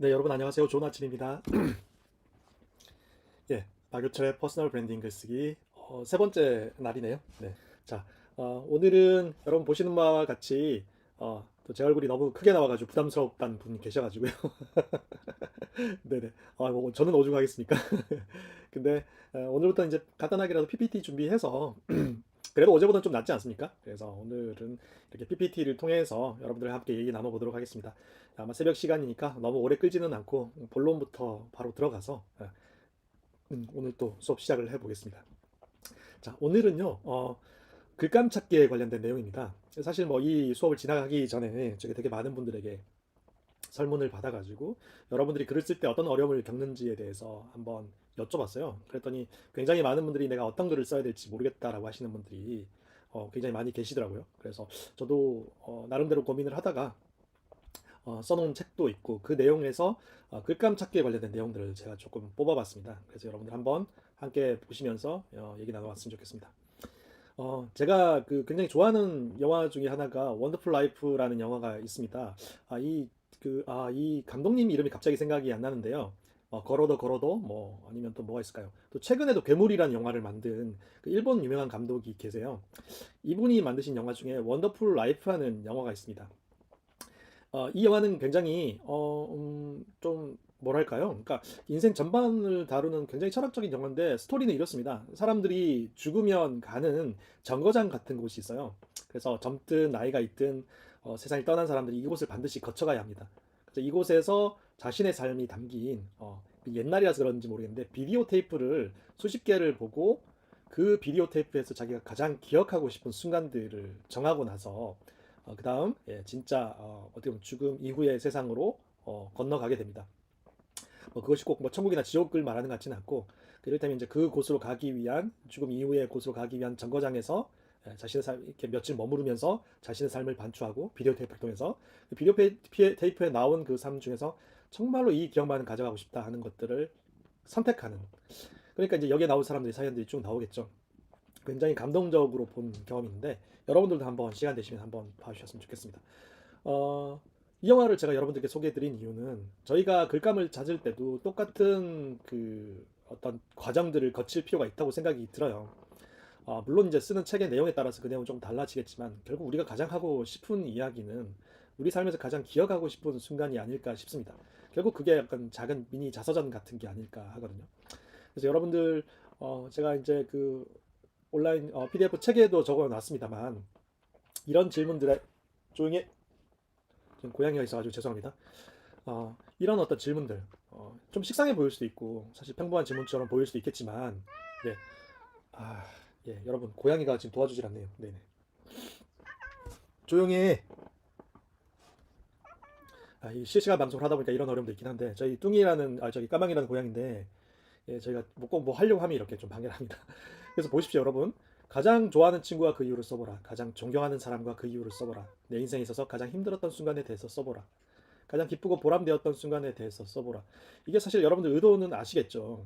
네, 여러분 안녕하세요. 좋은 아침입니다. 예, 박유철의 퍼스널 브랜딩 글쓰기 세 번째 날이네요. 네, 자, 오늘은 여러분 보시는 바와 같이 또 제 얼굴이 너무 크게 나와가지고 부담스럽다는 분이 계셔가지고요. 네네. 뭐 저는 오죽하겠습니까? 근데 오늘부터 이제 간단하게라도 PPT 준비해서 그래도 어제보다는 좀 낫지 않습니까? 그래서 오늘은 이렇게 PPT를 통해서 여러분들과 함께 얘기 나눠보도록 하겠습니다. 아마 새벽 시간이니까 너무 오래 끌지는 않고 본론부터 바로 들어가서 오늘 또 수업 시작을 해보겠습니다. 자, 오늘은요, 글감 찾기에 관련된 내용입니다. 사실 뭐 이 수업을 지나가기 전에 저게 되게 많은 분들에게 설문을 받아가지고 여러분들이 글을 쓸 때 어떤 어려움을 겪는지에 대해서 한번 여쭤봤어요. 그랬더니 굉장히 많은 분들이 내가 어떤 글을 써야 될지 모르겠다라고 하시는 분들이 굉장히 많이 계시더라고요. 그래서 저도 나름대로 고민을 하다가 써놓은 책도 있고 그 내용에서 글감 찾기에 관련된 내용들을 제가 조금 뽑아봤습니다. 그래서 여러분들 한번 함께 보시면서 얘기 나눠봤으면 좋겠습니다. 제가 그 굉장히 좋아하는 영화 중에 하나가 원더풀 라이프라는 영화가 있습니다. 이 감독님 이름이 갑자기 생각이 안 나는데요. 걸어도 뭐 아니면 또 뭐가 있을까요? 또 최근에도 괴물이라는 영화를 만든 그 일본 유명한 감독이 계세요. 이분이 만드신 영화 중에 원더풀 라이프라는 영화가 있습니다. 이 영화는 굉장히 좀 뭐랄까요? 그러니까 인생 전반을 다루는 굉장히 철학적인 영화인데 스토리는 이렇습니다. 사람들이 죽으면 가는 정거장 같은 곳이 있어요. 그래서 젊든 나이가 있든 세상을 떠난 사람들이 이곳을 반드시 거쳐가야 합니다. 그래서 이곳에서 자신의 삶이 담긴 옛날이라서 그런지 모르겠는데 비디오 테이프를 수십 개를 보고 그 비디오 테이프에서 자기가 가장 기억하고 싶은 순간들을 정하고 나서 그 다음 진짜 어떻게 보면 죽음 이후의 세상으로 건너가게 됩니다. 그것이 꼭 뭐 천국이나 지옥을 말하는 것 같지는 않고 이를테면 이제 그 곳으로 가기 위한 죽음 이후의 곳으로 가기 위한 정거장에서 자신의 삶 이렇게 며칠 머무르면서 자신의 삶을 반추하고 비디오 테이프를 통해서 그 비디오 테이프에 나온 그 삶 중에서 정말로 이 기억만은 가져가고 싶다 하는 것들을 선택하는, 그러니까 이제 여기에 나온 사람들이 사연들이 쭉 나오겠죠. 굉장히 감동적으로 본 경험인데 여러분들도 한번 시간 되시면 한번 봐주셨으면 좋겠습니다. 이 영화를 제가 여러분들께 소개해드린 이유는 저희가 글감을 찾을 때도 똑같은 그 어떤 과정들을 거칠 필요가 있다고 생각이 들어요. 물론 이제 쓰는 책의 내용에 따라서 그 내용은 좀 달라지겠지만 결국 우리가 가장 하고 싶은 이야기는 우리 삶에서 가장 기억하고 싶은 순간이 아닐까 싶습니다. 결국 그게 약간 작은 미니 자서전 같은 게 아닐까 하거든요. 그래서 여러분들 제가 이제 그 온라인 PDF 책에도 적어놨습니다만 이런 질문들에 조용히 지금 고양이가 있어가지고 죄송합니다. 이런 어떤 질문들 좀 식상해 보일 수도 있고 사실 평범한 질문처럼 보일 수도 있겠지만 네. 아, 예, 여러분 고양이가 지금 도와주질 않네요. 네네. 조용히 이 실시간 방송을 하다 보니까 이런 어려움도 있긴 한데 저희 뚱이라는 저기 까망이라는 고양인데 저희가 꼭 뭐 하려고 하면 이렇게 좀 방해를 합니다. 그래서 보십시오, 여러분. 가장 좋아하는 친구와 그 이유를 써보라. 가장 존경하는 사람과 그 이유를 써보라. 내 인생에 있어서 가장 힘들었던 순간에 대해서 써보라. 가장 기쁘고 보람되었던 순간에 대해서 써보라. 이게 사실 여러분들 의도는 아시겠죠?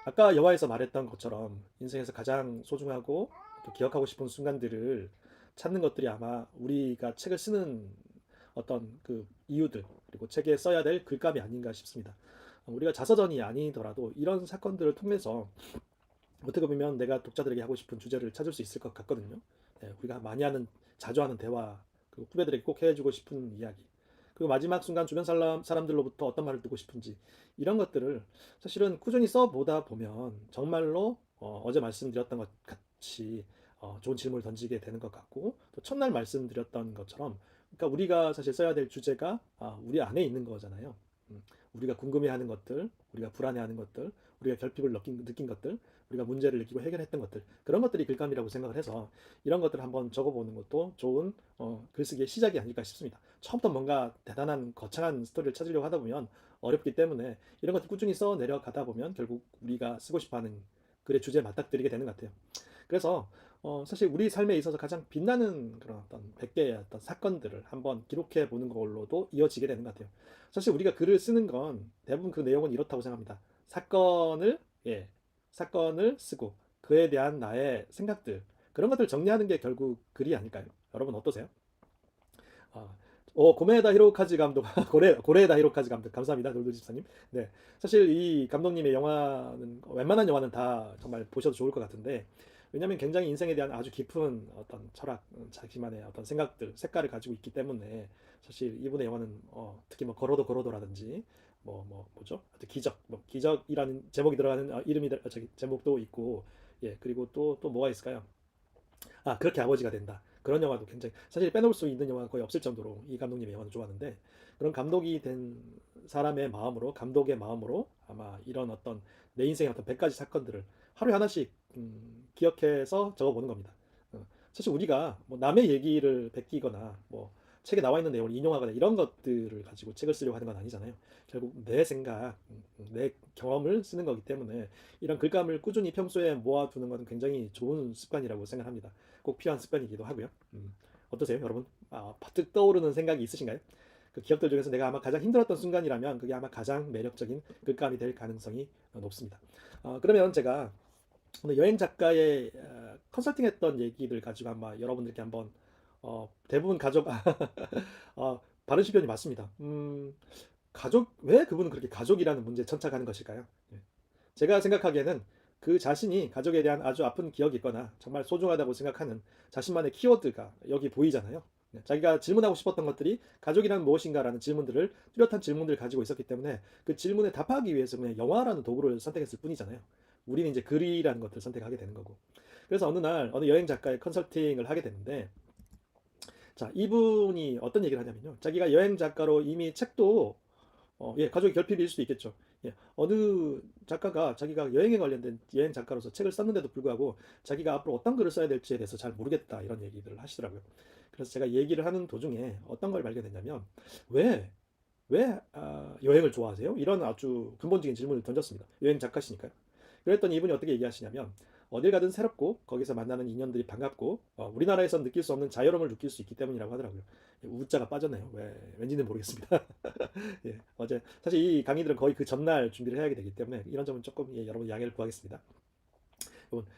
아까 여화에서 말했던 것처럼 인생에서 가장 소중하고 또 기억하고 싶은 순간들을 찾는 것들이 아마 우리가 책을 쓰는 어떤 그 이유들 그리고 책에 써야 될 글감이 아닌가 싶습니다. 우리가 자서전이 아니더라도 이런 사건들을 통해서 어떻게 보면 내가 독자들에게 하고 싶은 주제를 찾을 수 있을 것 같거든요. 우리가 많이 하는 자주 하는 대화, 그리고 후배들에게 꼭 해주고 싶은 이야기, 그리고 마지막 순간 주변 사람들로부터 어떤 말을 듣고 싶은지 이런 것들을 사실은 꾸준히 써보다 보면 정말로 제 말씀드렸던 것 같이 좋은 질문을 던지게 되는 것 같고 또 첫날 말씀드렸던 것처럼 그러니까 우리가 사실 써야 될 주제가 우리 안에 있는 거잖아요. 우리가 궁금해하는 것들, 우리가 불안해하는 것들, 우리가 결핍을 느낀 것들, 우리가 문제를 느끼고 해결했던 것들 그런 것들이 글감이라고 생각을 해서 이런 것들을 한번 적어보는 것도 좋은 글쓰기의 시작이 아닐까 싶습니다. 처음부터 뭔가 대단한 거창한 스토리를 찾으려고 하다 보면 어렵기 때문에 이런 것들 꾸준히 써 내려가다 보면 결국 우리가 쓰고 싶어하는 글의 주제에 맞닥뜨리게 되는 것 같아요. 그래서 사실 우리 삶에 있어서 가장 빛나는 그런 어떤 100개의 어떤 사건들을 한번 기록해 보는 걸로도 이어지게 되는 것 같아요. 사실 우리가 글을 쓰는 건 대부분 그 내용은 이렇다고 생각합니다. 사건을 예, 사건을 쓰고 그에 대한 나의 생각들 그런 것들을 정리하는 게 결국 글이 아닐까요? 여러분 어떠세요? 아, 고메다 히로카즈 감독, 고레에다 히로카즈 감독, 감사합니다, 놀도집사님. 네, 사실 이 감독님의 영화는 웬만한 영화는 다 정말 보셔도 좋을 것 같은데, 왜냐하면 굉장히 인생에 대한 아주 깊은 어떤 철학, 자기만의 어떤 생각들, 색깔을 가지고 있기 때문에 사실 이분의 영화는 특히 뭐 걸어도 걸어도라든지 뭐죠? 하여튼 기적, 뭐 기적이라는 제목이 들어가는 저기 제목도 있고, 예, 그리고 또 뭐가 있을까요? 아, 그렇게 아버지가 된다. 그런 영화도 굉장히 사실 빼놓을 수 있는 영화가 거의 없을 정도로 이 감독님의 영화를 좋아하는데, 그런 감독이 된 사람의 마음으로, 감독의 마음으로 아마 이런 어떤 내 인생의 어떤 100가지 사건들을 하루에 하나씩 기억해서 적어보는 겁니다. 사실 우리가 뭐 남의 얘기를 베끼거나 뭐 책에 나와 있는 내용을 인용하거나 이런 것들을 가지고 책을 쓰려고 하는 건 아니잖아요. 결국 내 생각, 내 경험을 쓰는 거기 때문에 이런 글감을 꾸준히 평소에 모아두는 것은 굉장히 좋은 습관이라고 생각합니다. 꼭 필요한 습관이기도 하고요. 어떠세요, 여러분? 퍼뜩 떠오르는 생각이 있으신가요? 그 기억들 중에서 내가 아마 가장 힘들었던 순간이라면 그게 아마 가장 매력적인 글감이 될 가능성이 높습니다. 그러면 제가 오늘 여행 작가의 컨설팅했던 얘기를 가지고 아마 여러분들께 한번 대부분 가족 바르신 편이 맞습니다. 가족, 왜 그분은 그렇게 가족이라는 문제에 천착하는 것일까요? 예. 제가 생각하기에는 그 자신이 가족에 대한 아주 아픈 기억이 있거나 정말 소중하다고 생각하는 자신만의 키워드가 여기 보이잖아요. 자기가 질문하고 싶었던 것들이 가족이란 무엇인가라는 질문들을, 뚜렷한 질문들을 가지고 있었기 때문에 그 질문에 답하기 위해서 그냥 영화라는 도구를 선택했을 뿐이잖아요. 우리는 이제 글이라는 것들을 선택하게 되는 거고. 그래서 어느 날 어느 여행 작가의 컨설팅을 하게 됐는데, 자, 이분이 어떤 얘기를 하냐면요. 자기가 여행 작가로 이미 책도 예, 가족의 결핍일 수도 있겠죠. 예, 어느 작가가 자기가 여행에 관련된 여행 작가로서 책을 썼는데도 불구하고 자기가 앞으로 어떤 글을 써야 될지에 대해서 잘 모르겠다 이런 얘기들을 하시더라고요. 그래서 제가 얘기를 하는 도중에 어떤 걸 발견했냐면, 왜, 여행을 좋아하세요? 이런 아주 근본적인 질문을 던졌습니다. 여행 작가시니까요. 그랬더니 이분이 어떻게 얘기하시냐면, 어딜 가든 새롭고 거기서 만나는 인연들이 반갑고 우리나라에서 느낄 수 없는 자유로움을 느낄 수 있기 때문이라고 하더라고요. 우자가 빠졌네요. 왠지는 모르겠습니다. 예, 어제 사실 이 강의들은 거의 그 전날 준비를 해야 되기 때문에 이런 점은 조금 여러분 양해를 구하겠습니다.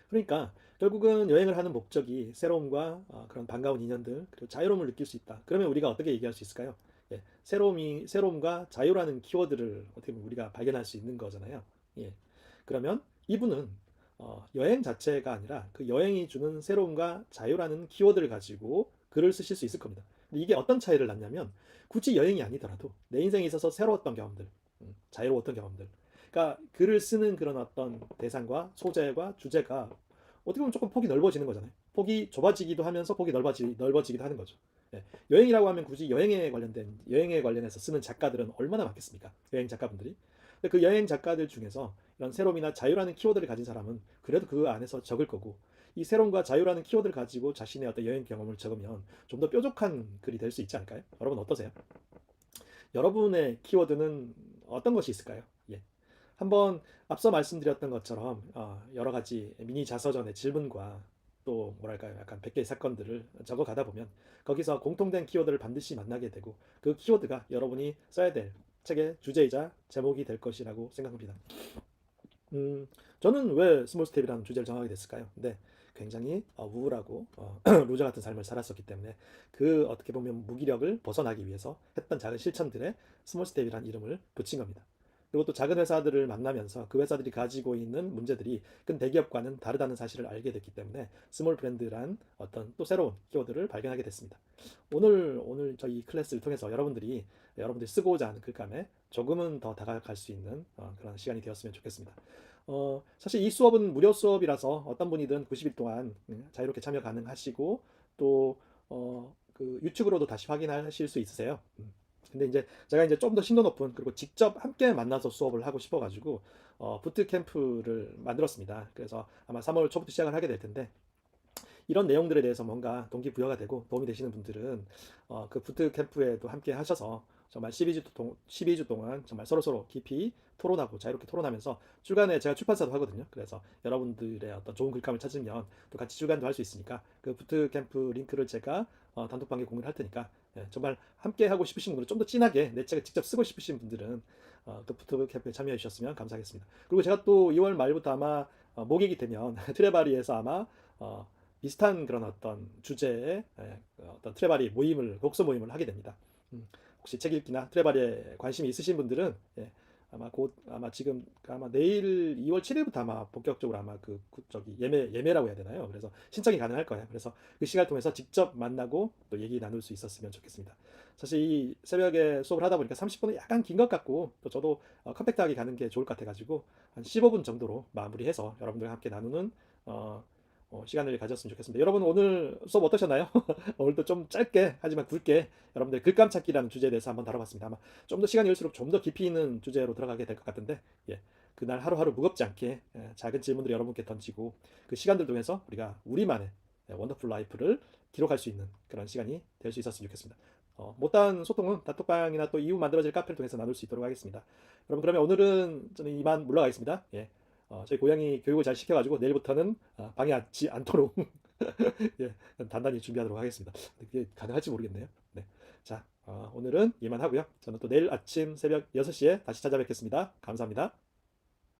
그러니까 결국은 여행을 하는 목적이 새로움과 그런 반가운 인연들 그리고 자유로움을 느낄 수 있다. 그러면 우리가 어떻게 얘기할 수 있을까요? 예, 새로움과 자유라는 키워드를 어떻게 보면 우리가 발견할 수 있는 거잖아요. 예, 그러면 이분은 여행 자체가 아니라 그 여행이 주는 새로움과 자유라는 키워드를 가지고 글을 쓰실 수 있을 겁니다. 근데 이게 어떤 차이를 낳냐면, 굳이 여행이 아니더라도 내 인생에 있어서 새로웠던 경험들, 자유로웠던 경험들, 그러니까 글을 쓰는 그런 어떤 대상과 소재와 주제가 어떻게 보면 조금 폭이 넓어지는 거잖아요. 폭이 좁아지기도 하면서 폭이 넓어지기도 하는 거죠. 예, 여행이라고 하면 굳이 여행에 관련해서 쓰는 작가들은 얼마나 많겠습니까? 여행 작가분들이. 근데 그 여행 작가들 중에서 이런 새로움이나 자유라는 키워드를 가진 사람은 그래도 그 안에서 적을 거고, 이 새로움과 자유라는 키워드를 가지고 자신의 어떤 여행 경험을 적으면 좀 더 뾰족한 글이 될 수 있지 않을까요? 여러분 어떠세요? 여러분의 키워드는 어떤 것이 있을까요? 예. 한번 앞서 말씀드렸던 것처럼 여러 가지 미니 자서전의 질문과 또 뭐랄까요, 약간 100개의 사건들을 적어 가다 보면 거기서 공통된 키워드를 반드시 만나게 되고, 그 키워드가 여러분이 써야 될 책의 주제이자 제목이 될 것이라고 생각합니다. 음, 저는 왜 스몰 스텝이라는 주제를 정하게 됐을까요? 네, 굉장히 우울하고 루저 같은 삶을 살았었기 때문에 그 어떻게 보면 무기력을 벗어나기 위해서 했던 작은 실천들에 스몰 스텝이라는 이름을 붙인 겁니다. 그리고 또 작은 회사들을 만나면서 그 회사들이 가지고 있는 문제들이 큰 대기업과는 다르다는 사실을 알게 됐기 때문에 스몰 브랜드란 어떤 또 새로운 키워드를 발견하게 됐습니다. 오늘 저희 클래스를 통해서 여러분들이 쓰고자 하는 글감에 조금은 더 다가갈 수 있는 그런 시간이 되었으면 좋겠습니다. 사실 이 수업은 무료 수업이라서 어떤 분이든 90일 동안 자유롭게 참여 가능하시고, 또 그 유튜브로도 다시 확인하실 수 있으세요. 근데 이제 제가 이제 좀 더 심도 높은, 그리고 직접 함께 만나서 수업을 하고 싶어가지고 부트 캠프를 만들었습니다. 그래서 아마 3월 초부터 시작을 하게 될 텐데, 이런 내용들에 대해서 뭔가 동기부여가 되고 도움이 되시는 분들은 그 부트 캠프에도 함께 하셔서 정말 12주 동안 정말 서로서로 깊이 토론하고 자유롭게 토론하면서, 주간에 제가 출판사도 하거든요. 그래서 여러분들의 어떤 좋은 글감을 찾으면 또 같이 주간도 할 수 있으니까 그 부트 캠프 링크를 제가 단톡방에 공유를 할 테니까, 정말 함께 하고 싶으신 분들은, 좀 더 진하게 내 책을 직접 쓰고 싶으신 분들은 그 부트 캠프에 참여해 주셨으면 감사하겠습니다. 그리고 제가 또 2월 말부터 아마 목요일이 되면 트레바리에서 아마 어, 비슷한 그런 어떤 주제의 어떤 트레바리 모임을, 독서 모임을 하게 됩니다. 혹시 책 읽기나 트래블에 관심이 있으신 분들은 예, 아마 지금 아마 내일 2월 7일부터 아마 본격적으로 아마 저기 예매라고 해야 되나요? 그래서 신청이 가능할 거예요. 그래서 그 시간을 통해서 직접 만나고 또 얘기 나눌 수 있었으면 좋겠습니다. 사실 이 새벽에 수업을 하다 보니까 30분은 약간 긴 것 같고 또 저도 컴팩트하게 가는 게 좋을 것 같아가지고 한 15분 정도로 마무리해서 여러분들과 함께 나누는 어, 시간을 가졌으면 좋겠습니다. 여러분 오늘 수업 어떠셨나요? 오늘도 좀 짧게 하지만 굵게 여러분들 글감 찾기라는 주제에 대해서 한번 다뤄봤습니다. 아마 좀 더 시간이 올수록 좀 더 깊이 있는 주제로 들어가게 될 것 같은데 예, 그날 하루하루 무겁지 않게 작은 질문들을 여러분께 던지고 그 시간들 통해서 우리가 우리만의 원더풀 라이프를 기록할 수 있는 그런 시간이 될 수 있었으면 좋겠습니다. 못다한 소통은 단톡방이나 또 이후 만들어질 카페를 통해서 나눌 수 있도록 하겠습니다. 여러분 그러면 오늘은 저는 이만 물러가겠습니다. 예. 저희 고양이 교육을 잘 시켜가지고 내일부터는 방해 않도록 예, 단단히 준비하도록 하겠습니다. 그게 가능할지 모르겠네요. 네. 자, 오늘은 이만 하고요. 저는 또 내일 아침 새벽 6시에 다시 찾아뵙겠습니다. 감사합니다.